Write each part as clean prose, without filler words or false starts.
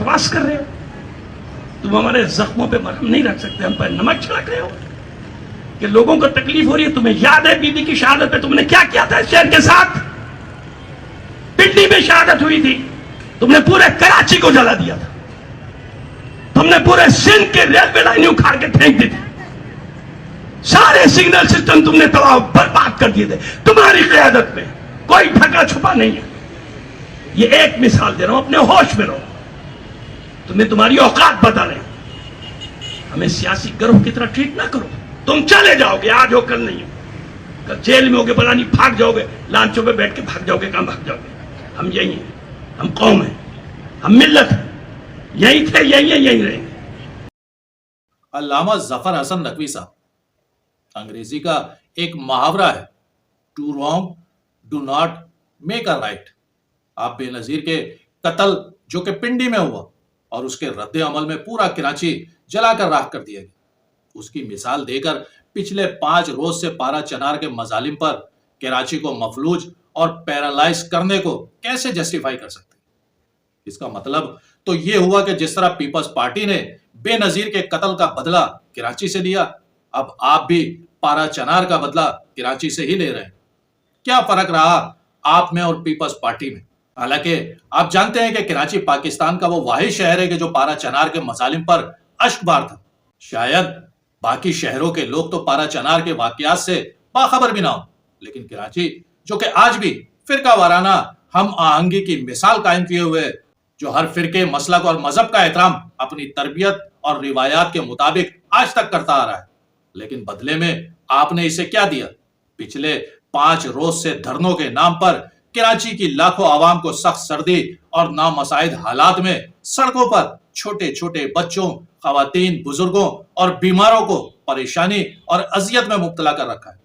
बकवास कर रहे हो? तुम हमारे जख्मों पे मरहम नहीं रख सकते, हम पर नमक छिड़क रहे हो कि लोगों को तकलीफ हो रही है। तुम्हें याद है बीबी की शहादत पे तुमने क्या किया था इस शहर के साथ? पिंडी में शहादत हुई थी, तुमने पूरे कराची को जला दिया था, तुमने पूरे सिंध के रेलवे लाइन उखाड़ के फेंक दी थी, सारे सिग्नल सिस्टम तुमने तबाह बर्बाद कर दिए थे। तुम्हारी क़यादत में कोई ढका छुपा नहीं है। ये एक मिसाल दे रहा हूं, अपने होश में रहो। तुम्हें तुम्हारी औकात बता रहे हैं। हमें सियासी गिरोह की तरह ट्रीट ना करो। तुम चले जाओगे, आज हो कल नहीं हो, कल जेल में होगे, पता नहीं भाग जाओगे, लांचों पे बैठ के भाग जाओगे, कहां भाग जाओगे? हम यही हैं, हम कौम हैं, हम मिल्लत हैं, यही थे, यही है, यही रहेंगे। अल्लामा जफर हसन नकवी साहब, अंग्रेजी का एक मुहावरा है, two wrong do not make a right. आप बेनजीर के कत्ल जो कि पिंडी में हुआ और उसके रद्द अमल में पूरा कराची जलाकर राख कर दिया गया, उसकी मिसाल देकर पिछले 5 रोज से पारा चनार के मजालिम पर कराची को मफलूज और पैरालाइज करने को कैसे जस्टिफाई कर सकते? इसका मतलब तो यह हुआ कि जिस तरह पीपल्स पार्टी ने बेनजीर के कत्ल का बदला कराची से लिया, अब आप भी पारा चनार का बदला कराची से ही ले रहे हैं। क्या फर्क रहा आप में और पीपल्स पार्टी में? हालांकि आप जानते हैं कि कराची पाकिस्तान का वो वाहिद शहर है कि जो पारा चनार के मसालिम पर अश्कबार था। शायद बाकी शहरों के लोग तो पारा चनार के वाकयात से बाखबर भी ना हो, लेकिन कराची जो कि आज भी फिरका वाराना हम आहंगी की मिसाल कायम किए हुए, जो हर फिरके, मसलक और मजहब का एहतराम अपनी तरबियत और रिवायात के मुताबिक आज तक करता आ रहा है, लेकिन बदले में आपने इसे क्या दिया? पिछले 5 रोज से धरनों के नाम पर कराची की लाखों आवाम को सख्त सर्दी और नामसाइद हालात में सड़कों पर छोटे छोटे बच्चों, खवातीन, बुजुर्गों और बीमारों को परेशानी और अजियत में मुब्तला कर रखा है।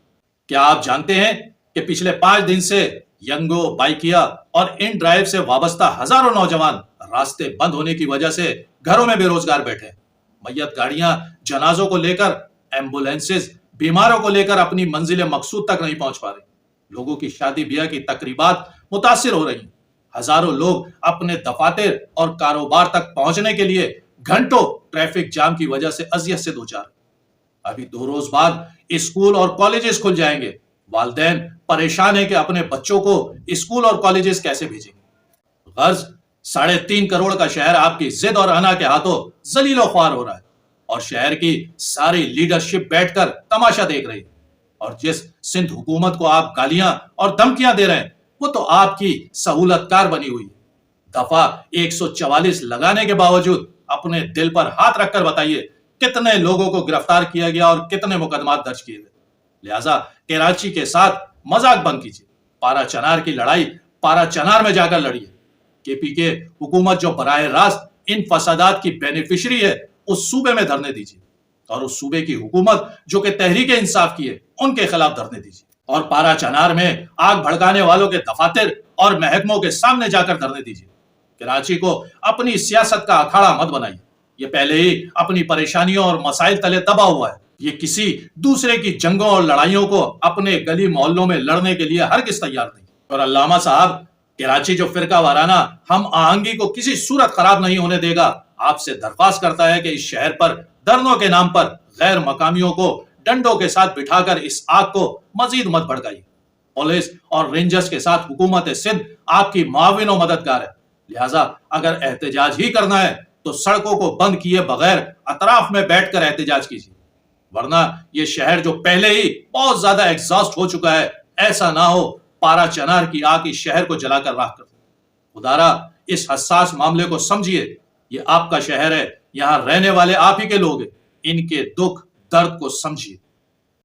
क्या आप जानते हैं कि पिछले 5 दिन से यंगो, बाइकिया और इन ड्राइव से वाबस्ता हजारों नौजवान रास्ते बंद होने की वजह से घरों में बेरोजगार बैठे हैं। मैयत गाड़ियां जनाजों को लेकर, एम्बुलेंसेस बीमारों को लेकर अपनी मंजिल मकसूद तक नहीं पहुंच पा रही। लोगों की शादी ब्याह की तकरीबात मुतासिर हो रही हैं। हजारों लोग अपने दफातर और कारोबार तक पहुंचने के लिए घंटों ट्रैफिक जाम की वजह से अजियत से दो चार। अभी 2 रोज बाद स्कूल और कॉलेजेस खुल जाएंगे। वालिदैन परेशान है कि अपने बच्चों को स्कूल और कॉलेजेस कैसे भेजेंगे। गर्ज 3.5 करोड़ का शहर आपकी जिद और अना के हाथों जलीलो ख्वार हो रहा है और शहर की सारी लीडरशिप बैठकर तमाशा देख रही है। और जिस सिंध हुकूमत को आप गालियां और धमकियां दे रहे हैं, वो तो आपकी सहूलतकार बनी हुई है। दफा 144 लगाने के बावजूद अपने दिल पर हाथ रखकर बताइए कितने लोगों को गिरफ्तार किया गया और कितने मुकदमात दर्ज किए गए। लिहाजा कराची के साथ मजाक बंद कीजिए। पारा चनार की लड़ाई पारा चनार में जाकर लड़िए। केपीके हुकूमत जो बराह रास्त इन फसादात की बेनिफिशरी है, उस सूबे में धरने दीजिए और उस सूबे की हुकूमत जो कि तहरीक इंसाफ की है, उनके खिलाफ धरने दीजिए। और पारा चनार में आग भड़काने वालों के दफातर और महकमों के सामने जाकर धरने दीजिए। कराची को अपनी सियासत का अखाड़ा मत बनाइए। ये पहले ही अपनी परेशानियों और मसाइल तले दबा हुआ है। ये किसी दूसरे की जंगों और लड़ाइयों को अपने गली मोहल्लों में लड़ने के लिए हरगिज़ तैयार नहीं। और अल्लामा साहब, कराची जो फिरका वाराना हम आहंगी को किसी सूरत खराब नहीं होने देगा, आपसे दरख्वास्त करता है कि इस शहर पर धरनों के नाम पर गैर मकामियों को डंडों के साथ बिठाकर इस आग को मजीद मत भड़काइए। पुलिस और रेंजर्स के साथ हुकूमत सिंध आपकी मुआविन और मददगार है। लिहाजा अगर एहतजाज ही करना है तो सड़कों को बंद किए बगैर अतराफ में बैठकर एहतजाज कीजिए, वरना ये शहर जो पहले ही बहुत ज्यादा एग्जॉस्ट हो चुका है, ऐसा ना हो पारा चनार की आग इस शहर को जलाकर राख कर दे। खुदारा इस हसास मामले को समझिए। ये आपका शहर है, यहाँ रहने वाले आप ही के लोग हैं। इनके दुख दर्द को समझिए।